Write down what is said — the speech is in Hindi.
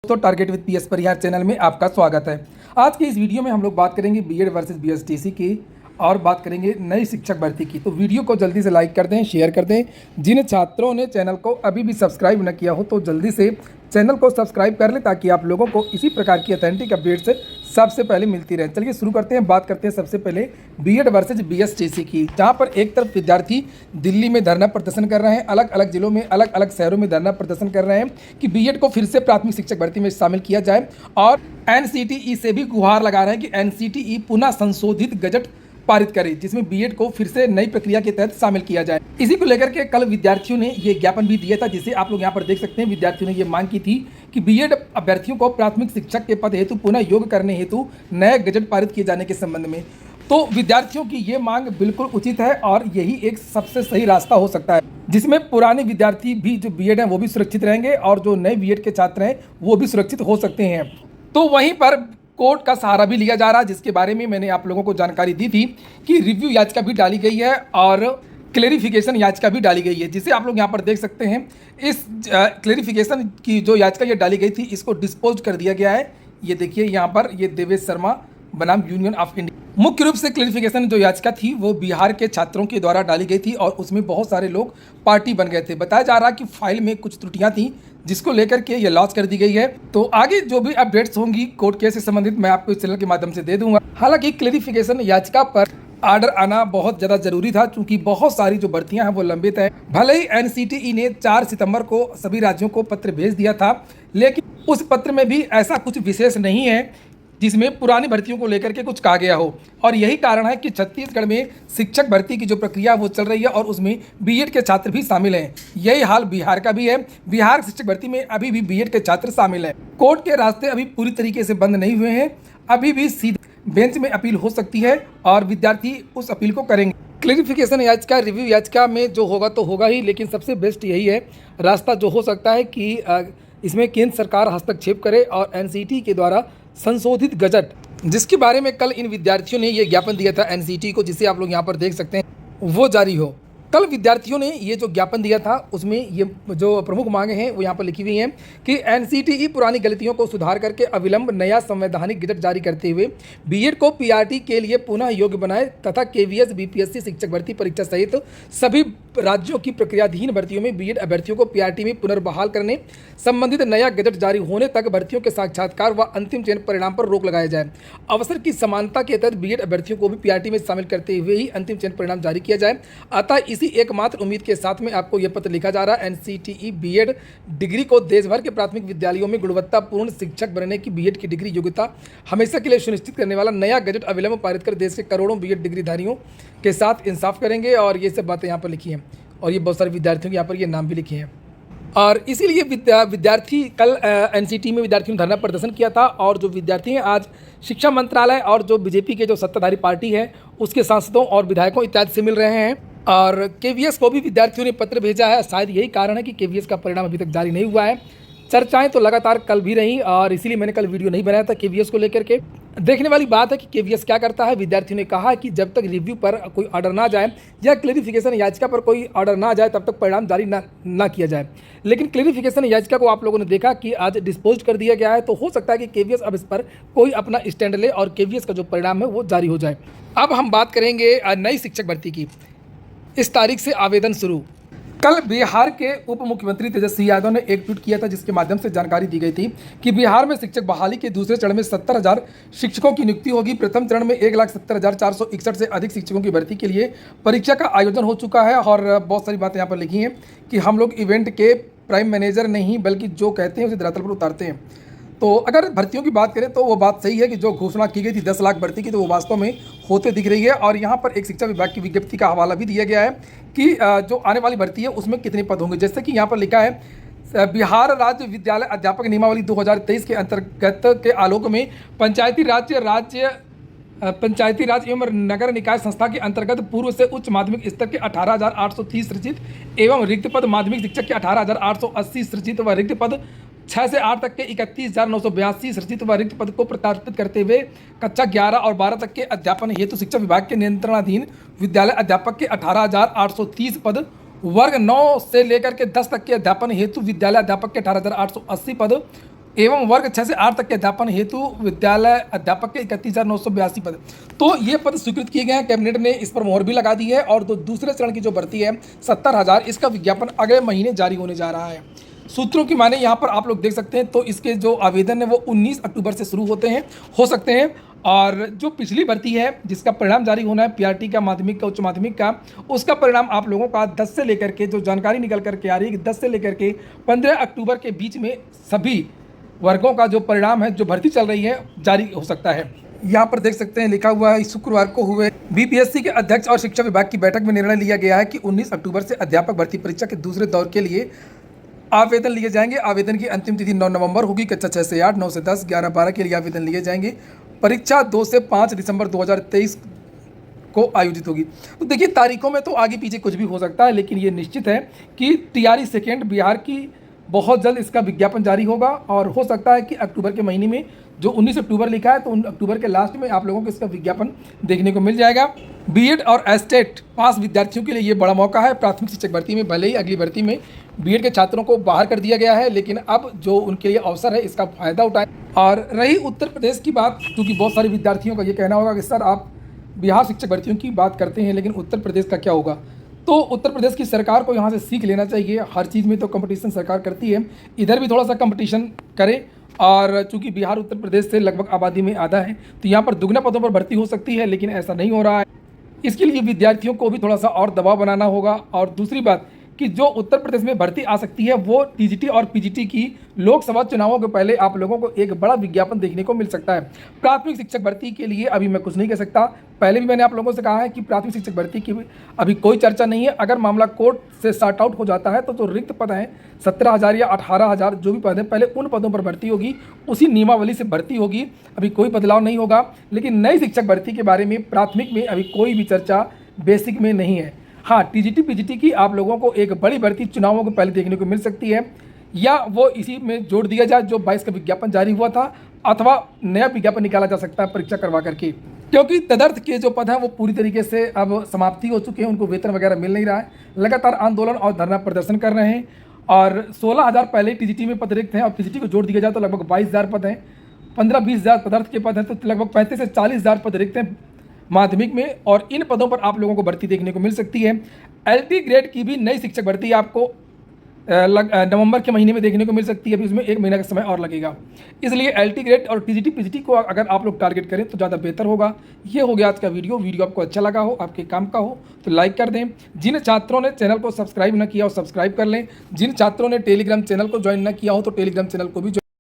तो target with PS Parihar channel में आपका स्वागत है। आज की इस वीडियो में हम लोग बात करेंगे बीएड वर्सेस बीएसटीसी की और बात करेंगे नई शिक्षक भर्ती की। तो वीडियो को जल्दी से लाइक कर दें, शेयर कर दें। जिन छात्रों ने चैनल को अभी भी सब्सक्राइब न किया हो तो जल्दी से चैनल को सब्सक्राइब कर लें ताकि आप लोगों को इसी प्रकार की ऑथेंटिक अपडेट्स सबसे पहले मिलती रहे। चलिए शुरू करते हैं। बात करते हैं सबसे पहले बीएड वर्सेज बीएसटीसी की, जहां पर एक तरफ विद्यार्थी दिल्ली में धरना प्रदर्शन कर रहे हैं, अलग अलग जिलों में अलग अलग शहरों में धरना प्रदर्शन कर रहे हैं कि बीएड को फिर से प्राथमिक शिक्षक भर्ती में शामिल किया जाए, और एनसीटीई से भी गुहार लगा रहे हैं कि एनसीटीई पुनः संशोधित गजट पारित करे जिसमें बीएड को फिर से नई प्रक्रिया के तहत शामिल किया जाए। इसी को लेकर के कल विद्यार्थियों ने ये ज्ञापन भी दिया था, जिसे आप लोग यहाँ पर देख सकते हैं। विद्यार्थियों ने ये मांग की थी कि बीएड अभ्यर्थियों को प्राथमिक शिक्षक के पद हेतु पुनः योग्य करने हेतु नया गजट पारित किए जाने के संबंध में। तो विद्यार्थियों की ये मांग बिल्कुल उचित है और यही एक सबसे सही रास्ता हो सकता है, जिसमें पुराने विद्यार्थी भी जो बीएड हैं वो भी सुरक्षित रहेंगे और जो नए बीएड के छात्र हैं वो भी सुरक्षित हो सकते हैं। तो वहीं पर कोर्ट का सहारा भी लिया जा रहा है, जिसके बारे में मैंने आप लोगों को जानकारी दी थी कि रिव्यू याचिका भी डाली गई है और क्लेरिफिकेशन याचिका भी डाली गई है, जिसे आप लोग यहाँ पर देख सकते हैं। इस क्लेरिफिकेशन की जो याचिका ये डाली गई थी इसको डिस्पोज कर दिया गया है। ये देखिए यहाँ पर, ये देवेश शर्मा बनाम यूनियन ऑफ इंडिया। मुख्य रूप से क्लेरिफिकेशन जो याचिका थी वो बिहार के छात्रों के द्वारा डाली गई थी और उसमें बहुत सारे लोग पार्टी बन गए थे। बताया जा रहा कि फाइल में कुछ त्रुटियां थी जिसको लेकर के ये लॉन्च कर दी गई है। तो आगे जो भी अपडेट्स होंगी कोर्ट केस से संबंधित मैं आपको इस चैनल के माध्यम से दे दूंगा। हालांकि क्लेरिफिकेशन याचिका पर आर्डर आना बहुत ज़्यादा जरूरी था, क्योंकि बहुत सारी जो भर्तियां हैं वो लंबित है। भले ही एनसीटीई ने 4 सितंबर को सभी राज्यों को पत्र भेज दिया था, लेकिन उस पत्र में भी ऐसा कुछ विशेष नहीं है जिसमें पुरानी भर्तियों को लेकर के कुछ कहा गया हो। और यही कारण है कि छत्तीसगढ़ में शिक्षक भर्ती की जो प्रक्रिया वो चल रही है और उसमें बीएड के छात्र भी शामिल हैं। यही हाल बिहार का भी है। बिहार शिक्षक भर्ती में अभी भी बीएड के छात्र शामिल हैं। कोर्ट के रास्ते अभी पूरी तरीके से बंद नहीं हुए हैं, अभी भी सीधे बेंच में अपील हो सकती है और विद्यार्थी उस अपील को करेंगे। क्लेरिफिकेशन याचिका, रिव्यू याचिका में जो होगा तो होगा ही, लेकिन सबसे बेस्ट यही है रास्ता जो हो सकता है कि इसमें केंद्र सरकार हस्तक्षेप करे और एनसीटी के द्वारा संशोधित गजट, जिसके बारे में कल इन विद्यार्थियों ने ये ज्ञापन दिया था एनसीटी को, जिसे आप लोग यहाँ पर देख सकते हैं, वो जारी हो। कल विद्यार्थियों ने ये जो ज्ञापन दिया था उसमें ये जो प्रमुख मांगे हैं वो यहाँ पर लिखी हुई हैं कि एनसीटीई पुरानी गलतियों को सुधार करके अविलंब नया संवैधानिक गजट जारी करते हुए बीएड को पीआरटी के लिए पुनः योग्य बनाए तथा केवीएस बीपीएससी शिक्षक भर्ती परीक्षा सहित सभी राज्यों की प्रक्रियाधीन भर्तियों में बीएड अभ्यर्थियों को पीआरटी में पुनर्बहाल करने संबंधित नया गजट जारी होने तक भर्तियों के साक्षात्कार व अंतिम चयन परिणाम पर रोक लगाया जाए। अवसर की समानता के तहत बीएड अभ्यर्थियों को भी पीआरटी में शामिल करते हुए ही अंतिम चयन परिणाम जारी किया जाए। अतः इसी एकमात्र उम्मीद के साथ में आपको यह पत्र लिखा जा रहा है। एनसीटीई बीएड डिग्री को देश भर के प्राथमिक विद्यालयों में गुणवत्तापूर्ण शिक्षक बनने की बीएड की डिग्री योग्यता हमेशा के लिए सुनिश्चित करने वाला नया गजट अविलंब पारित कर देश के करोड़ों बीएड डिग्रीधारियों के साथ इंसाफ करेंगे। और ये सब बातें यहाँ पर लिखी हैं और ये बहुत सारे विद्यार्थियों के यहाँ पर ये नाम भी लिखे हैं। और इसीलिए विद्यार्थी कल एनसीटी में विद्यार्थियों ने धरना प्रदर्शन किया था और जो विद्यार्थी हैं आज शिक्षा मंत्रालय और जो बीजेपी के जो सत्ताधारी पार्टी है उसके सांसदों और विधायकों इत्यादि से मिल रहे हैं। और केवीएस को भी विद्यार्थियों ने पत्र भेजा है। शायद यही कारण है कि केवीएस का परिणाम अभी तक जारी नहीं हुआ है। चर्चाएं तो लगातार कल भी रही और इसीलिए मैंने कल वीडियो नहीं बनाया था केवीएस को लेकर के। देखने वाली बात है कि केवीएस क्या करता है। विद्यार्थियों ने कहा कि जब तक रिव्यू पर कोई ऑर्डर ना जाए या क्लेरिफिकेशन याचिका पर कोई ऑर्डर ना जाए तब तक परिणाम जारी ना किया जाए। लेकिन क्लेरिफिकेशन याचिका को आप लोगों ने देखा कि आज डिस्पोज कर दिया गया है, तो हो सकता है कि केवीएस अब इस पर कोई अपना स्टैंड ले और केवीएस का जो परिणाम है वो जारी हो जाए। अब हम बात करेंगे नई शिक्षक भर्ती की। इस तारीख से आवेदन शुरू। कल बिहार के उप मुख्यमंत्री तेजस्वी यादव ने एक ट्वीट किया था जिसके माध्यम से जानकारी दी गई थी कि बिहार में शिक्षक बहाली के दूसरे चरण में 70,000 शिक्षकों की नियुक्ति होगी। प्रथम चरण में 1,70,461 से अधिक शिक्षकों की भर्ती के लिए परीक्षा का आयोजन हो चुका है। और बहुत सारी बातें यहाँ पर लिखी हैं कि हम लोग इवेंट के प्राइम मैनेजर नहीं बल्कि जो कहते हैं उसे धरातल पर उतारते हैं। तो अगर भर्तियों की बात करें तो वो बात सही है कि जो घोषणा की गई थी 10 लाख भर्ती की, तो वो वास्तव में होते दिख रही है। और यहाँ पर एक शिक्षा विभाग की विज्ञप्ति का हवाला भी दिया गया है कि जो आने वाली भर्ती है उसमें कितने पद होंगे। जैसे कि यहाँ पर लिखा है बिहार राज्य विद्यालय अध्यापक नियमावली 2023 के अंतर्गत के आलोक में पंचायती राज एवं नगर निकाय संस्था के अंतर्गत पूर्व से उच्च माध्यमिक स्तर के 18,830 सृजित एवं रिक्त पद माध्यमिक शिक्षक के 18,880 सृजित व रिक्त पद 6 से 8 तक के 31,982 सृजित व रिक्त पद को प्रतिष्ठित करते हुए कक्षा 11 और 12 तक के अध्यापन हेतु शिक्षा विभाग के नियंत्रणाधीन विद्यालय अध्यापक के 18,830 पद, वर्ग 9 से लेकर के 10 तक के अध्यापन हेतु विद्यालय अध्यापक के 18,880 पद, एवं वर्ग 6 से 8 तक के अध्यापन हेतु विद्यालय अध्यापक के 31,982 पद। तो ये पद स्वीकृत किए गए हैं, कैबिनेट ने इस पर मोहर भी लगा दी है। और दूसरे चरण की जो भर्ती है 70,000, इसका विज्ञापन अगले महीने जारी होने जा रहा है। सूत्रों की माने यहाँ पर आप लोग देख सकते हैं, तो इसके जो आवेदन है वो 19 अक्टूबर से शुरू होते हैं, हो सकते हैं। और जो पिछली भर्ती है जिसका परिणाम जारी होना है पीआरटी का, माध्यमिक का, उच्च माध्यमिक का, उसका परिणाम आप लोगों का 10 से लेकर के जो जानकारी निकल करके आ रही है कि 10 से लेकर के 15 अक्टूबर के बीच में सभी वर्गों का जो परिणाम है, जो भर्ती चल रही है, जारी हो सकता है। यहाँ पर देख सकते हैं लिखा हुआ है, शुक्रवार को हुए बीपीएससी के अध्यक्ष और शिक्षा विभाग की बैठक में निर्णय लिया गया है कि 19 अक्टूबर से अध्यापक भर्ती परीक्षा के दूसरे दौर के लिए आवेदन लिए जाएंगे। आवेदन की अंतिम तिथि 9 नवंबर होगी। कक्षा 6 से 8, 9 से 10, 11, 12 के लिए आवेदन लिए जाएंगे। परीक्षा 2 से 5 दिसंबर 2023 को आयोजित होगी। तो देखिए, तारीखों में तो आगे पीछे कुछ भी हो सकता है, लेकिन ये निश्चित है कि टीआरई सेकेंड बिहार की बहुत जल्द इसका विज्ञापन जारी होगा। और हो सकता है कि अक्टूबर के महीने में, जो 19 अक्टूबर लिखा है, तो अक्टूबर के लास्ट में आप लोगों को इसका विज्ञापन देखने को मिल जाएगा। बीएड और एस्टेट पास विद्यार्थियों के लिए ये बड़ा मौका है। प्राथमिक शिक्षक भर्ती में भले ही अगली भर्ती में बीएड के छात्रों को बाहर कर दिया गया है, लेकिन अब जो उनके लिए अवसर है इसका फ़ायदा उठाएं। और रही उत्तर प्रदेश की बात, क्योंकि बहुत सारे विद्यार्थियों का ये कहना होगा कि सर आप बिहार शिक्षक भर्तियों की बात करते हैं, लेकिन उत्तर प्रदेश का क्या होगा? तो उत्तर प्रदेश की सरकार को यहाँ से सीख लेना चाहिए। हर चीज़ में तो कंपटीशन सरकार करती है, इधर भी थोड़ा सा कंपटीशन करे। और चूंकि बिहार उत्तर प्रदेश से लगभग आबादी में आधा है, तो यहाँ पर दुगना पदों पर भर्ती हो सकती है, लेकिन ऐसा नहीं हो रहा है। इसके लिए विद्यार्थियों को भी थोड़ा सा और दबाव बनाना होगा। और दूसरी बात कि जो उत्तर प्रदेश में भर्ती आ सकती है वो टीजीटी और पीजीटी की लोकसभा चुनावों के पहले आप लोगों को एक बड़ा विज्ञापन देखने को मिल सकता है। प्राथमिक शिक्षक भर्ती के लिए अभी मैं कुछ नहीं कह सकता। पहले भी मैंने आप लोगों से कहा है कि प्राथमिक शिक्षक भर्ती की अभी कोई चर्चा नहीं है। अगर मामला कोर्ट से सॉर्ट आउट हो जाता है तो जो रिक्त पद हैं 17,000 या 18,000 जो भी पद हैं, पहले उन पदों पर भर्ती होगी, उसी नियमावली से भर्ती होगी। अभी कोई बदलाव नहीं होगा। लेकिन नई शिक्षक भर्ती के बारे में प्राथमिक में अभी कोई भी चर्चा बेसिक में नहीं है। हाँ, टीजीटी पीजीटी की आप लोगों को एक बड़ी भर्ती चुनावों को पहले देखने को मिल सकती है, या वो इसी में जोड़ दिया जाए जो 22 का विज्ञापन जारी हुआ था, अथवा नया विज्ञापन निकाला जा सकता है परीक्षा करवा करके। क्योंकि तदर्थ के जो पद हैं वो पूरी तरीके से अब समाप्ति हो चुके हैं, उनको वेतन वगैरह मिल नहीं रहा है, लगातार आंदोलन और धरना प्रदर्शन कर रहे हैं। और 16,000 पहले टीजीटी में पद रिक्त हैं, और पीजीटी को जोड़ दिया जाए तो लगभग 22,000 पद हैं। 15-20,000 तदर्थ के पद हैं, तो लगभग 35 से 40,000 पद रिक्त हैं माध्यमिक में। और इन पदों पर आप लोगों को भर्ती देखने को मिल सकती है। एलटी ग्रेड की भी नई शिक्षक भर्ती आपको नवंबर के महीने में देखने को मिल सकती है। अभी उसमें 1 महीना का समय और लगेगा, इसलिए एलटी ग्रेड और टीजीटी पीजीटी को अगर आप लोग टारगेट करें तो ज़्यादा बेहतर होगा। ये हो गया आज का वीडियो आपको अच्छा लगा हो, आपके काम का हो तो लाइक कर दें। जिन छात्रों ने चैनल को सब्सक्राइब न किया हो सब्सक्राइब कर लें। जिन छात्रों ने टेलीग्राम चैनल को ज्वाइन न किया हो तो टेलीग्राम चैनल को भी